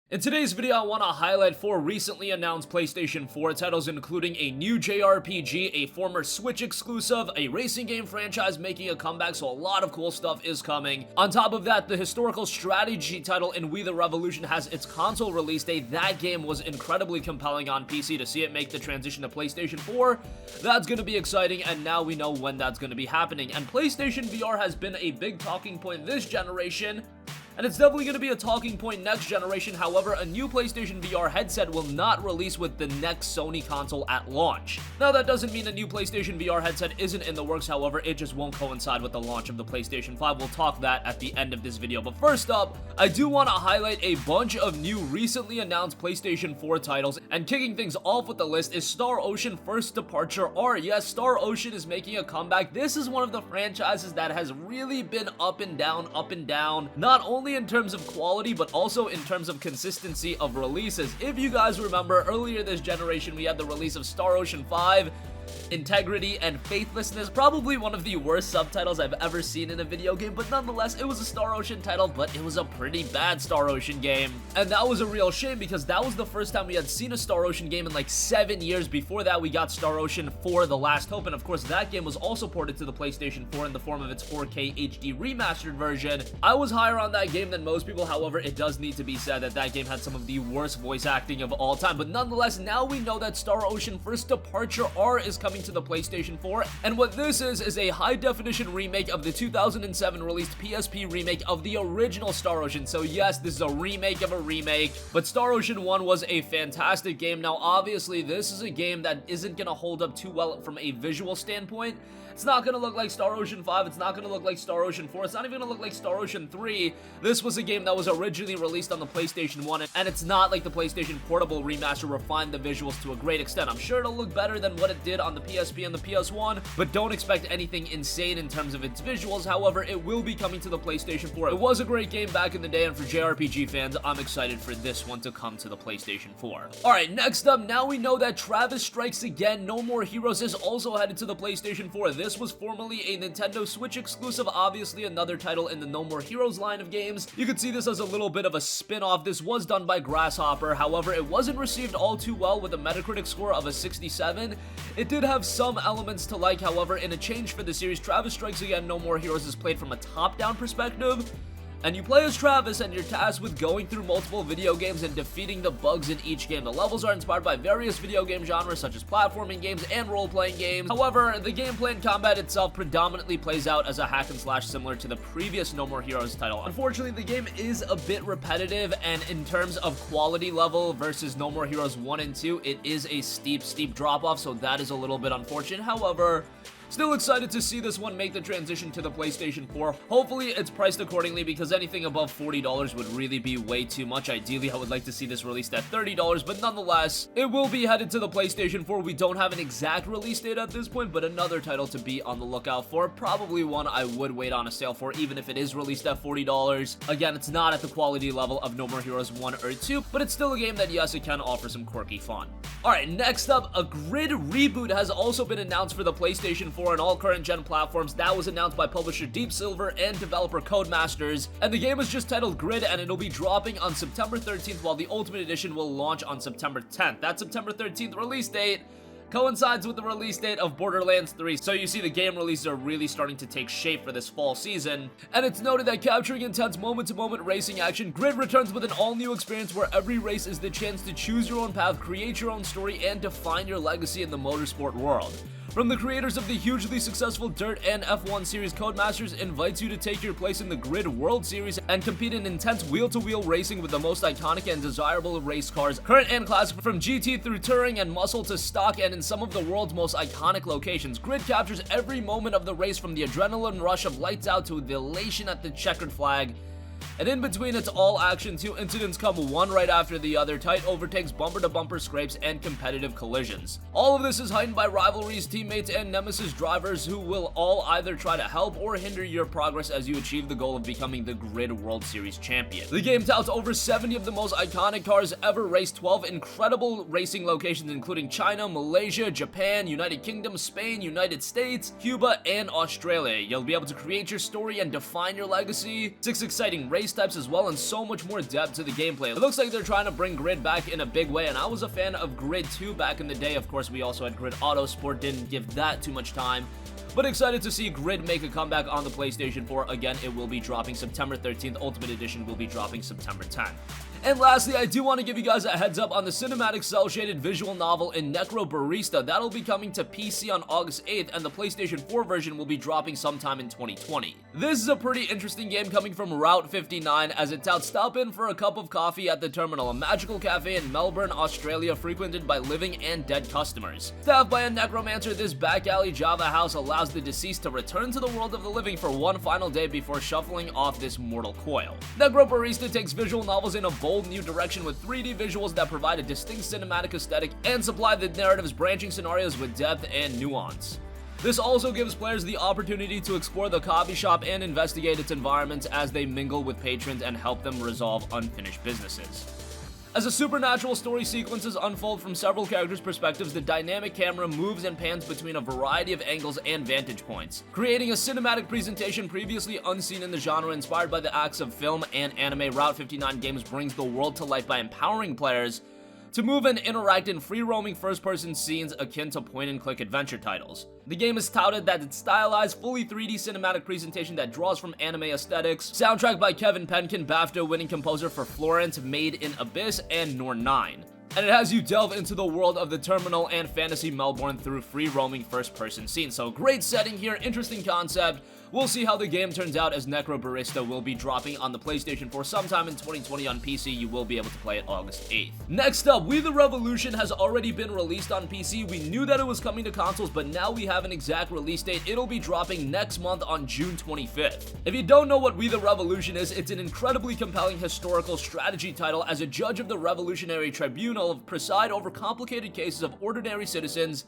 In today's video, I want to highlight 4 recently announced PlayStation 4 titles, including a new Jrpg, a former Switch exclusive, a racing game franchise making a comeback, so a lot of cool stuff is coming. On top of that, the historical strategy title in We the Revolution has its console release date. That game was incredibly compelling on PC. To see it make the transition to PlayStation 4, that's going to be exciting, and now we know when that's going to be happening. And PlayStation VR has been a big talking point this generation, and it's definitely going to be a talking point next generation. However, a new PlayStation VR headset will not release with the next Sony console at launch. Now, that doesn't mean a new PlayStation VR headset isn't in the works. However, it just won't coincide with the launch of the PlayStation 5. We'll talk that at the end of this video. But first up, I do want to highlight a bunch of new recently announced PlayStation 4 titles. And kicking things off with the list is Star Ocean First Departure R. Yes, Star Ocean is making a comeback. This is one of the franchises that has really been up and down, not only in terms of quality, but also in terms of consistency of releases. If you guys remember, earlier this generation, we had the release of Star Ocean 5, Integrity and Faithlessness, probably one of the worst subtitles I've ever seen in a video game, but nonetheless, it was a Star Ocean title, but it was a pretty bad Star Ocean game. And that was a real shame, because that was the first time we had seen a Star Ocean game in like 7 years. Before that, we got Star Ocean 4: The Last Hope, and of course, that game was also ported to the PlayStation 4 in the form of its 4K HD remastered version. I was higher on that game than most people. However, it does need to be said that that game had some of the worst voice acting of all time. But nonetheless, now we know that Star Ocean First Departure R is coming to the PlayStation 4, and what this is a high-definition remake of the 2007 released PSP remake of the original Star Ocean. So yes, this is a remake of a remake, but Star Ocean 1 was a fantastic game. Now, obviously, this is a game that isn't going to hold up too well from a visual standpoint. It's not going to look like Star Ocean 5, it's not going to look like Star Ocean 4, it's not even going to look like Star Ocean 3. This was a game that was originally released on the PlayStation 1, and it's not like the PlayStation Portable remaster refined the visuals to a great extent. I'm sure it'll look better than what it did on the PSP and the PS1, but don't expect anything insane in terms of its visuals. However, it will be coming to the PlayStation 4. It was a great game back in the day, and for JRPG fans, I'm excited for this one to come to the PlayStation 4. Alright, next up, now we know that Travis Strikes Again No More Heroes is also headed to the PlayStation 4. This was formerly a Nintendo Switch exclusive, obviously another title in the No More Heroes line of games. You could see this as a little bit of a spin-off. This was done by Grasshopper, however, it wasn't received all too well with a Metacritic score of a 67. It did have some elements to like. However, in a change for the series, Travis Strikes Again No More Heroes is played from a top-down perspective, and you play as Travis, and you're tasked with going through multiple video games and defeating the bugs in each game. The levels are inspired by various video game genres such as platforming games and role-playing games. However, the gameplay and combat itself predominantly plays out as a hack and slash similar to the previous No More Heroes title. Unfortunately, the game is a bit repetitive, and in terms of quality level versus No More Heroes 1 and 2, it is a steep drop-off, so that is a little bit unfortunate. However, still excited to see this one make the transition to the PlayStation 4. Hopefully, it's priced accordingly, because anything above $40 would really be way too much. Ideally, I would like to see this released at $30, but nonetheless, it will be headed to the PlayStation 4. We don't have an exact release date at this point, but another title to be on the lookout for. Probably one I would wait on a sale for, even if it is released at $40. Again, it's not at the quality level of No More Heroes 1 or 2, but it's still a game that, yes, it can offer some quirky fun. Alright, next up, a Grid Reboot has also been announced for the PlayStation 4 and all current gen platforms. That was announced by publisher Deep Silver and developer Codemasters, and the game is just titled Grid, and it'll be dropping on September 13th, while the Ultimate Edition will launch on September 10th. That September 13th release date coincides with the release date of Borderlands 3, so you see the game releases are really starting to take shape for this fall season. And it's noted that capturing intense moment-to-moment racing action, Grid returns with an all-new experience where every race is the chance to choose your own path, create your own story, and define your legacy in the motorsport world. From the creators of the hugely successful Dirt and F1 series, Codemasters invites you to take your place in the Grid World Series and compete in intense wheel-to-wheel racing with the most iconic and desirable race cars, current and classic, from GT through touring and muscle to stock, and in some of the world's most iconic locations. Grid captures every moment of the race, from the adrenaline rush of lights out to the elation at the checkered flag. And in between, it's all action. 2 incidents come one right after the other: tight overtakes, bumper-to-bumper scrapes, and competitive collisions. All of this is heightened by rivalries, teammates, and nemesis drivers who will all either try to help or hinder your progress as you achieve the goal of becoming the Grid World Series champion. The game touts over 70 of the most iconic cars ever raced, 12 incredible racing locations including China, Malaysia, Japan, United Kingdom, Spain, United States, Cuba, and Australia. You'll be able to create your story and define your legacy. 6 exciting interesting race types as well, and so much more depth to the gameplay. It looks like they're trying to bring Grid back in a big way, and I was a fan of Grid 2 back in the day. Of course, we also had Grid Autosport, didn't give that too much time. But excited to see Grid make a comeback on the PlayStation 4. Again, it will be dropping September 13th. Ultimate Edition will be dropping September 10th. And lastly, I do want to give you guys a heads up on the cinematic cel-shaded visual novel in Necrobarista. That'll be coming to PC on August 8th, and the PlayStation 4 version will be dropping sometime in 2020. This is a pretty interesting game coming from Route 59, as it touts stop in for a cup of coffee at the terminal, a magical cafe in Melbourne, Australia, frequented by living and dead customers. Staffed by a necromancer, this back alley Java house allows the deceased to return to the world of the living for one final day before shuffling off this mortal coil. Necrobarista takes visual novels in a bold new direction with 3D visuals that provide a distinct cinematic aesthetic and supply the narrative's branching scenarios with depth and nuance. This also gives players the opportunity to explore the coffee shop and investigate its environments as they mingle with patrons and help them resolve unfinished businesses. As the supernatural story sequences unfold from several characters' perspectives, the dynamic camera moves and pans between a variety of angles and vantage points, creating a cinematic presentation previously unseen in the genre. Inspired by the acts of film and anime, Route 59 Games brings the world to life by empowering players to move and interact in free-roaming first-person scenes akin to point-and-click adventure titles. The game is touted that its stylized, fully 3D cinematic presentation that draws from anime aesthetics, soundtrack by Kevin Penkin, BAFTA-winning composer for Florence, Made in Abyss, and Nor 9. And it has you delve into the world of the terminal and fantasy Melbourne through free-roaming first-person scenes. So great setting here, interesting concept. We'll see how the game turns out, as Necrobarista will be dropping on the PlayStation 4 sometime in 2020 on PC. You will be able to play it August 8th. Next up, We the Revolution has already been released on PC. We knew that it was coming to consoles, but now we have an exact release date. It'll be dropping next month on June 25th. If you don't know what We the Revolution is, it's an incredibly compelling historical strategy title. As a judge of the Revolutionary Tribunal, preside over complicated cases of ordinary citizens,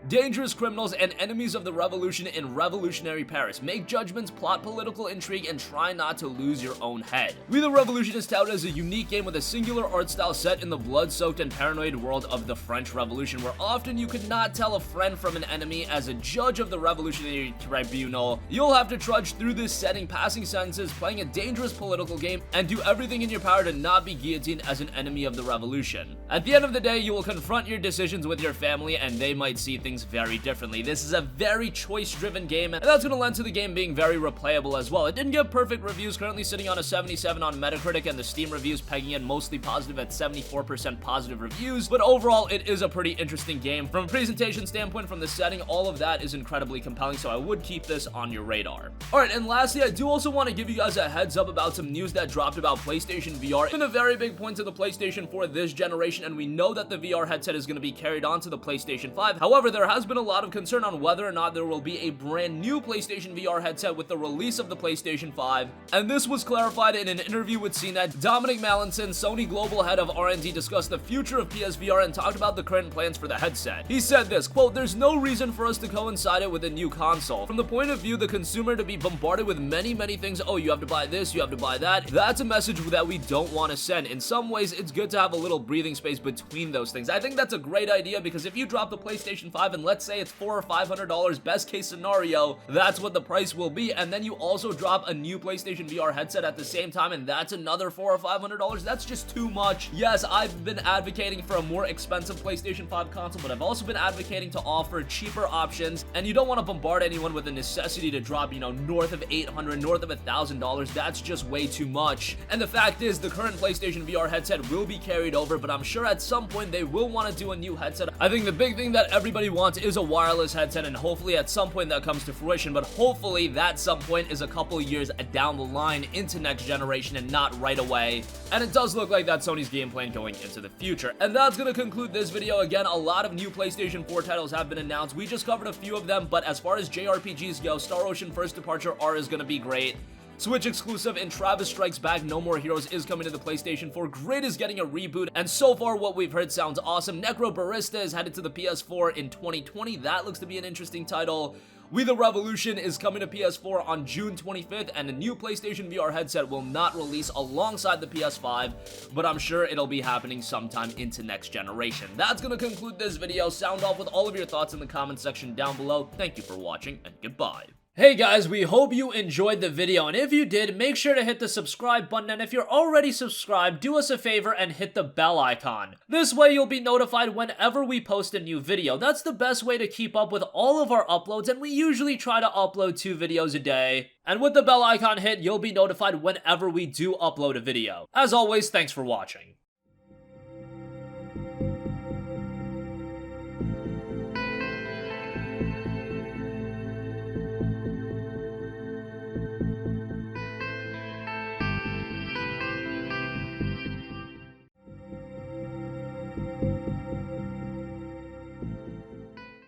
dangerous criminals, and enemies of the revolution in revolutionary Paris. Make judgments, plot political intrigue, and try not to lose your own head. We the Revolution is touted as a unique game with a singular art style set in the blood-soaked and paranoid world of the French Revolution, where often you could not tell a friend from an enemy. As a judge of the Revolutionary Tribunal, you'll have to trudge through this setting, passing sentences, playing a dangerous political game, and do everything in your power to not be guillotined as an enemy of the revolution. At the end of the day, you will confront your decisions with your family, and they might see things very differently. This is a very choice-driven game, and that's going to lend to the game being very replayable as well. It didn't get perfect reviews, currently sitting on a 77 on Metacritic, and the Steam reviews pegging it mostly positive at 74% positive reviews, but overall, it is a pretty interesting game. From a presentation standpoint, from the setting, all of that is incredibly compelling, so I would keep this on your radar. Alright, and lastly, I do also want to give you guys a heads up about some news that dropped about PlayStation VR. It's been a very big point to the PlayStation 4 this generation, and we know that the VR headset is going to be carried on to the PlayStation 5. However, there has been a lot of concern on whether or not there will be a brand new PlayStation VR headset with the release of the PlayStation 5, and this was clarified in an interview with CNET. Dominic Mallinson, Sony Global Head of R&D, discussed the future of PSVR and talked about the current plans for the headset. He said this, quote, "There's no reason for us to coincide it with a new console. From the point of view, the consumer to be bombarded with many things, oh, you have to buy this, you have to buy that, that's a message that we don't want to send. In some ways, it's good to have a little breathing space between those things." I think that's a great idea, because if you drop the PlayStation 5 and let's say it's $400 or $500, best case scenario, that's what the price will be, and then you also drop a new PlayStation VR headset at the same time, and that's another $400 or $500, that's just too much. Yes, I've been advocating for a more expensive PlayStation 5 console, but I've also been advocating to offer cheaper options, and you don't want to bombard anyone with the necessity to drop, you know, north of $800, north of $1,000, that's just way too much. And the fact is, the current PlayStation VR headset will be carried over, but I'm sure at some point they will want to do a new headset. I think the big thing that everybody wants is a wireless headset, and hopefully at some point that comes to fruition, but hopefully that some point is a couple years down the line into next generation and not right away. And it does look like that's Sony's game plan going into the future. And that's going to conclude this video. Again, a lot of new PlayStation 4 titles have been announced. We just covered a few of them, but as far as JRPGs go, Star Ocean First Departure R is going to be great. Switch exclusive and Travis Strikes Back No More Heroes is coming to the PlayStation 4. Grid is getting a reboot, and so far what we've heard sounds awesome. Necrobarista is headed to the PS4 in 2020. That looks to be an interesting title. We the Revolution is coming to PS4 on June 25th, and a new PlayStation VR headset will not release alongside the PS5, but I'm sure it'll be happening sometime into next generation. That's going to conclude this video. Sound off with all of your thoughts in the comment section down below. Thank you for watching, and goodbye. Hey guys, we hope you enjoyed the video, and if you did, make sure to hit the subscribe button, and if you're already subscribed, do us a favor and hit the bell icon. This way you'll be notified whenever we post a new video. That's the best way to keep up with all of our uploads, and we usually try to upload 2 videos a day. And with the bell icon hit, you'll be notified whenever we do upload a video. As always, thanks for watching.